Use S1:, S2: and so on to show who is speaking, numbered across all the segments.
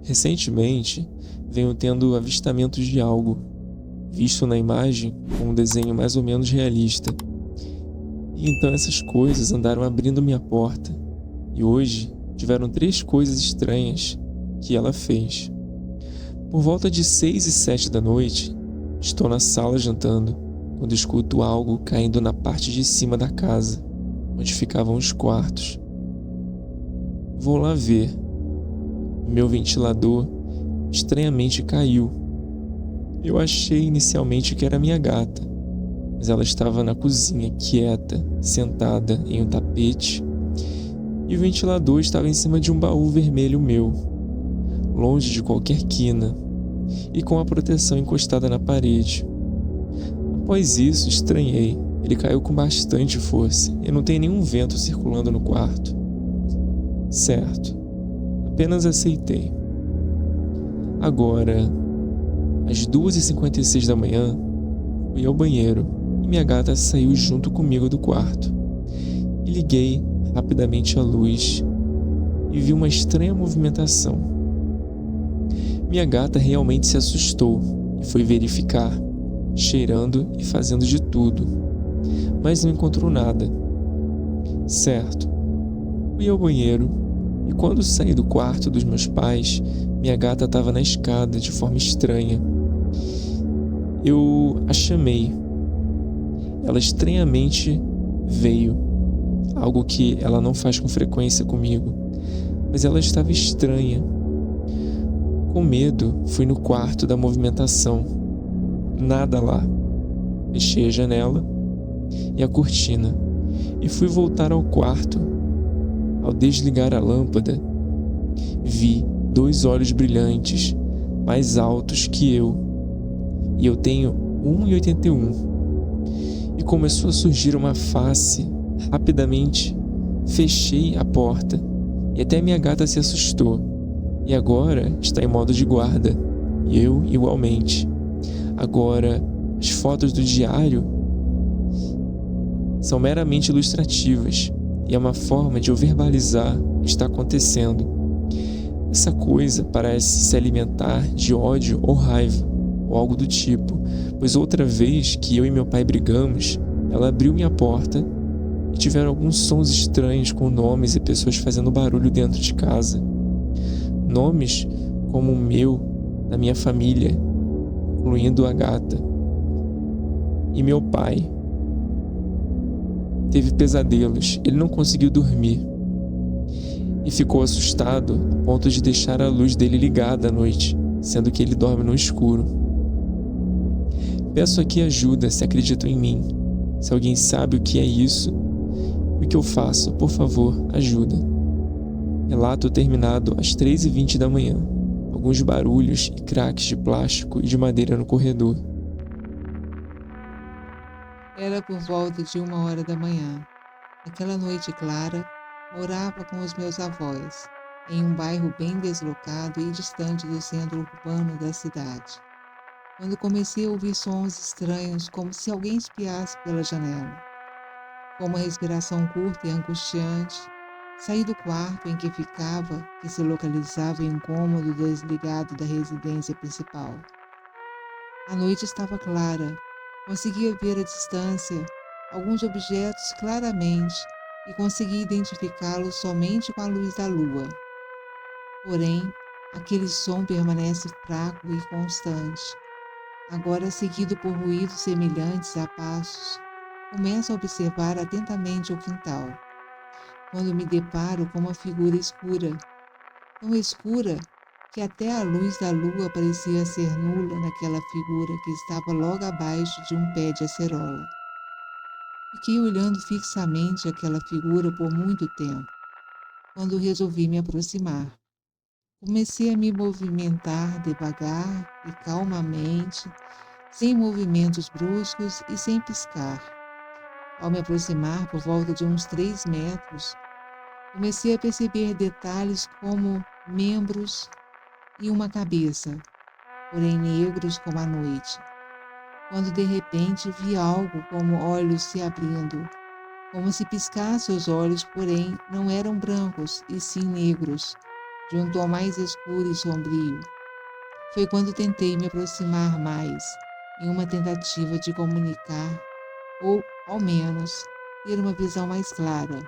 S1: Recentemente, venho tendo avistamentos de algo, visto na imagem com um desenho mais ou menos realista. E então essas coisas andaram abrindo minha porta. E hoje tiveram 3 coisas estranhas que ela fez. Por volta de 6 e 7 da noite, estou na sala jantando, quando escuto algo caindo na parte de cima da casa, onde ficavam os quartos. Vou lá ver. Meu ventilador estranhamente caiu. Eu achei inicialmente que era minha gata, mas ela estava na cozinha, quieta, sentada em um tapete, e o ventilador estava em cima de um baú vermelho meu, longe de qualquer quina, e com a proteção encostada na parede. Após isso, estranhei. Ele caiu com bastante força e não tem nenhum vento circulando no quarto. Certo, apenas aceitei. Agora, às 2h56 da manhã, fui ao banheiro e minha gata saiu junto comigo do quarto. E liguei rapidamente a luz e vi uma estranha movimentação. Minha gata realmente se assustou e foi verificar, cheirando e fazendo de tudo, mas não encontrou nada. Certo, fui ao banheiro e quando saí do quarto dos meus pais, minha gata estava na escada de forma estranha. Eu a chamei. Ela estranhamente veio, algo que ela não faz com frequência comigo, mas ela estava estranha. Com medo, fui no quarto da movimentação. Nada lá. Fechei a janela e a cortina e fui voltar ao quarto. Ao desligar a lâmpada, vi 2 olhos brilhantes, mais altos que eu, e eu tenho 1,81. E começou a surgir uma face. Rapidamente, fechei a porta e até minha gata se assustou. E agora está em modo de guarda, e eu igualmente. Agora, as fotos do diário são meramente ilustrativas e é uma forma de eu verbalizar o que está acontecendo. Essa coisa parece se alimentar de ódio ou raiva, ou algo do tipo, pois outra vez que eu e meu pai brigamos, ela abriu minha porta e tiveram alguns sons estranhos com nomes e pessoas fazendo barulho dentro de casa. Nomes como o meu, da minha família, incluindo a gata. E meu pai teve pesadelos, ele não conseguiu dormir e ficou assustado a ponto de deixar a luz dele ligada à noite, sendo que ele dorme no escuro. Peço aqui ajuda se acreditam em mim. Se alguém sabe o que é isso, o que eu faço, por favor, ajuda. Relato terminado às 3h20 da manhã. Alguns barulhos e craques de plástico e de madeira no corredor.
S2: Era por volta de 1 hora da manhã. Naquela noite clara, morava com os meus avós, em um bairro bem deslocado e distante do centro urbano da cidade. Quando comecei a ouvir sons estranhos, como se alguém espiasse pela janela. Com uma respiração curta e angustiante, saí do quarto em que ficava, que se localizava em um cômodo desligado da residência principal. A noite estava clara, conseguia ver à distância alguns objetos claramente e conseguia identificá-los somente com a luz da lua. Porém, aquele som permanece fraco e constante. Agora, seguido por ruídos semelhantes a passos, começo a observar atentamente o quintal, quando me deparo com uma figura escura, tão escura que até a luz da lua parecia ser nula naquela figura que estava logo abaixo de um pé de acerola. Fiquei olhando fixamente aquela figura por muito tempo, quando resolvi me aproximar. Comecei a me movimentar devagar e calmamente, sem movimentos bruscos e sem piscar. Ao me aproximar por volta de uns 3 metros, comecei a perceber detalhes como membros e uma cabeça, porém negros como a noite. Quando de repente vi algo como olhos se abrindo, como se piscasse os olhos, porém não eram brancos e sim negros, de um tom mais escuro e sombrio. Foi quando tentei me aproximar mais, em uma tentativa de comunicar, ou, ao menos, ter uma visão mais clara.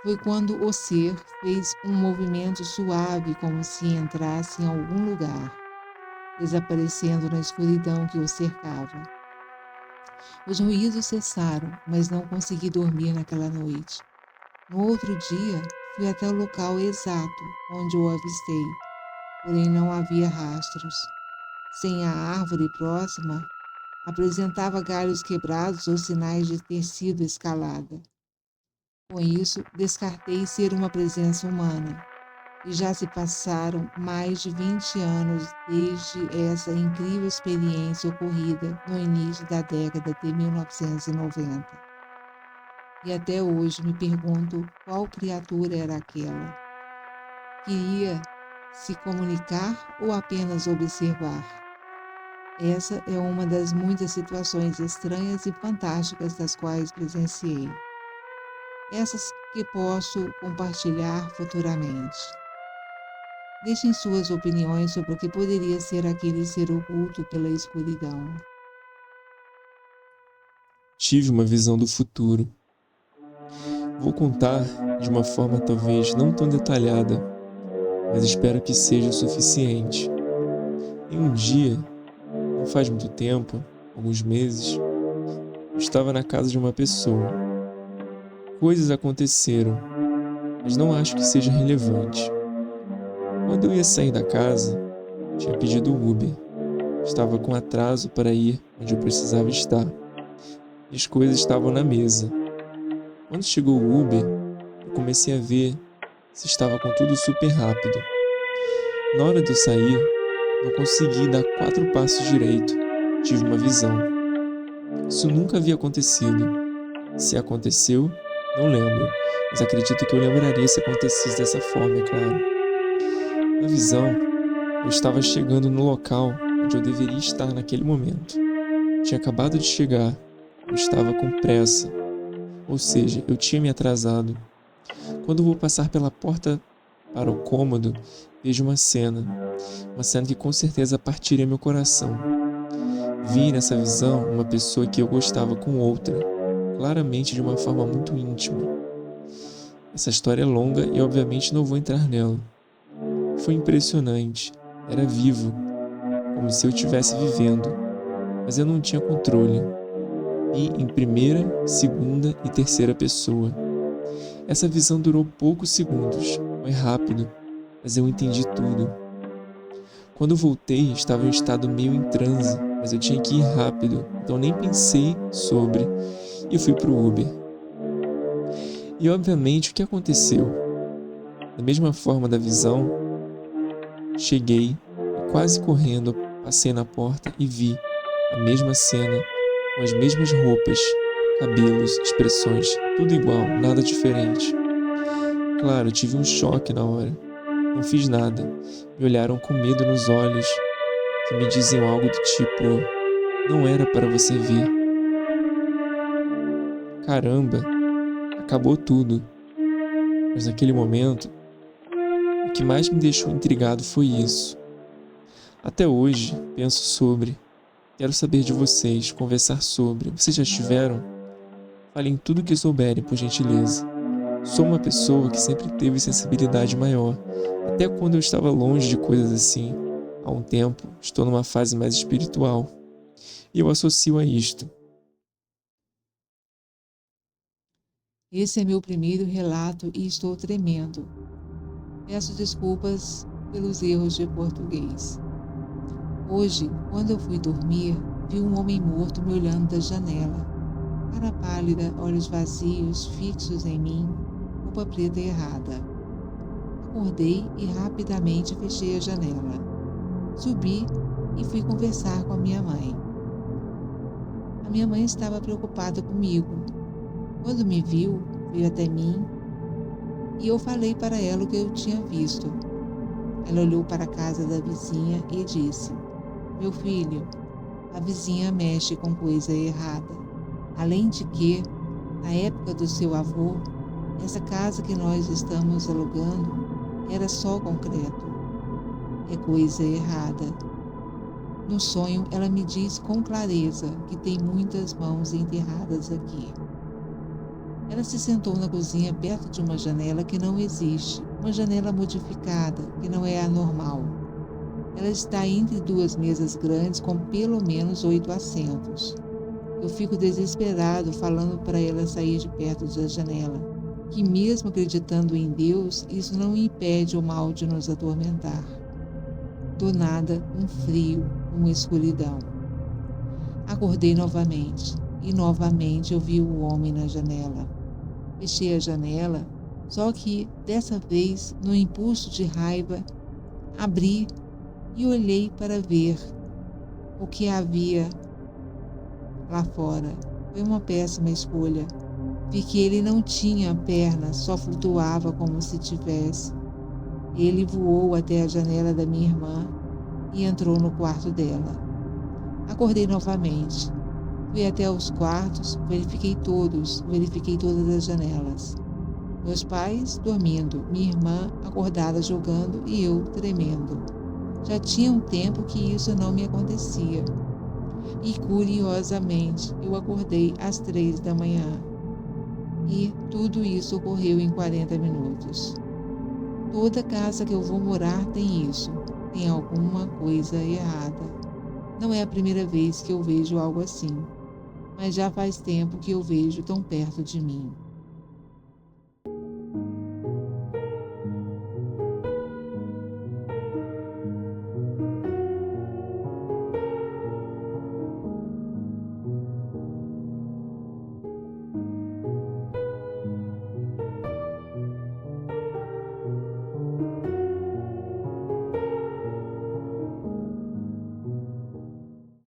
S2: Foi quando o ser fez um movimento suave, como se entrasse em algum lugar, desaparecendo na escuridão que o cercava. Os ruídos cessaram, mas não consegui dormir naquela noite. No outro dia, fui até o local exato onde o avistei, porém não havia rastros. Sem a árvore próxima, apresentava galhos quebrados ou sinais de ter sido escalada. Com isso, descartei ser uma presença humana. E já se passaram mais de 20 anos desde essa incrível experiência ocorrida no início da década de 1990. E até hoje me pergunto qual criatura era aquela. Queria se comunicar ou apenas observar? Essa é uma das muitas situações estranhas e fantásticas das quais presenciei. Essas que posso compartilhar futuramente. Deixem suas opiniões sobre o que poderia ser aquele ser oculto pela escuridão.
S1: Tive uma visão do futuro. Vou contar de uma forma talvez não tão detalhada, mas espero que seja o suficiente. Em um dia, não faz muito tempo, alguns meses, eu estava na casa de uma pessoa. Coisas aconteceram, mas não acho que seja relevante. Quando eu ia sair da casa, tinha pedido Uber. Estava com atraso para ir onde eu precisava estar. E as coisas estavam na mesa. Quando chegou o Uber, eu comecei a ver se estava com tudo super rápido. Na hora de eu sair, não consegui dar 4 passos direito. Tive uma visão. Isso nunca havia acontecido. Se aconteceu, não lembro, mas acredito que eu lembraria se acontecesse dessa forma, é claro. Na visão, eu estava chegando no local onde eu deveria estar naquele momento. Tinha acabado de chegar, eu estava com pressa, ou seja, eu tinha me atrasado. Quando vou passar pela porta para o cômodo, vejo uma cena que com certeza partiria meu coração. Vi nessa visão uma pessoa que eu gostava com outra, claramente de uma forma muito íntima. Essa história é longa e obviamente não vou entrar nela. Foi impressionante, era vivo, como se eu estivesse vivendo, mas eu não tinha controle. Vi em primeira, segunda e terceira pessoa. Essa visão durou poucos segundos, foi rápido, mas eu entendi tudo. Quando voltei, estava em um estado meio em transe, mas eu tinha que ir rápido, então nem pensei sobre e fui pro Uber. E obviamente o que aconteceu? Da mesma forma da visão, cheguei e quase correndo passei na porta e vi a mesma cena, com as mesmas roupas, cabelos, expressões, tudo igual, nada diferente. Claro, tive um choque na hora. Não fiz nada. Me olharam com medo nos olhos, que me diziam algo do tipo: não era para você ver. Caramba, acabou tudo. Mas naquele momento, o que mais me deixou intrigado foi isso. Até hoje, penso sobre. Quero saber de vocês, conversar sobre. Vocês já estiveram? Falem tudo o que souberem, por gentileza. Sou uma pessoa que sempre teve sensibilidade maior, até quando eu estava longe de coisas assim. Há um tempo, estou numa fase mais espiritual. E eu associo a isto.
S2: Esse é meu primeiro relato e estou tremendo. Peço desculpas pelos erros de português. Hoje, quando eu fui dormir, vi um homem morto me olhando da janela. Cara pálida, olhos vazios, fixos em mim, roupa preta errada. Acordei e rapidamente fechei a janela. Subi e fui conversar com a minha mãe. A minha mãe estava preocupada comigo. Quando me viu, veio até mim e eu falei para ela o que eu tinha visto. Ela olhou para a casa da vizinha e disse: meu filho, a vizinha mexe com coisa errada. Além de que, na época do seu avô, essa casa que nós estamos alugando Era só concreto. É coisa errada. No sonho, ela me diz com clareza que tem muitas mãos enterradas aqui. Ela se sentou na cozinha perto de uma janela que não existe, uma janela modificada, que não é a normal. Ela está entre duas mesas grandes com pelo menos 8 assentos. Eu fico desesperado falando para ela sair de perto da janela, que mesmo acreditando em Deus, isso não impede o mal de nos atormentar. Do nada, um frio, uma escuridão. Acordei novamente, e novamente eu vi o homem na janela. Fechei a janela, só que, dessa vez, no impulso de raiva, abri e olhei para ver o que havia lá fora. Foi uma péssima escolha. Vi que ele não tinha pernas, só flutuava como se tivesse. Ele voou até a janela da minha irmã e entrou no quarto dela. Acordei novamente. Fui até os quartos, verifiquei todas as janelas. Meus pais dormindo, minha irmã acordada jogando e eu tremendo. Já tinha um tempo que isso não me acontecia. E curiosamente, eu acordei às 3 da manhã. E tudo isso ocorreu em 40 minutos. Toda casa que eu vou morar tem isso. Tem alguma coisa errada. Não é a primeira vez que eu vejo algo assim, mas já faz tempo que eu vejo tão perto de mim.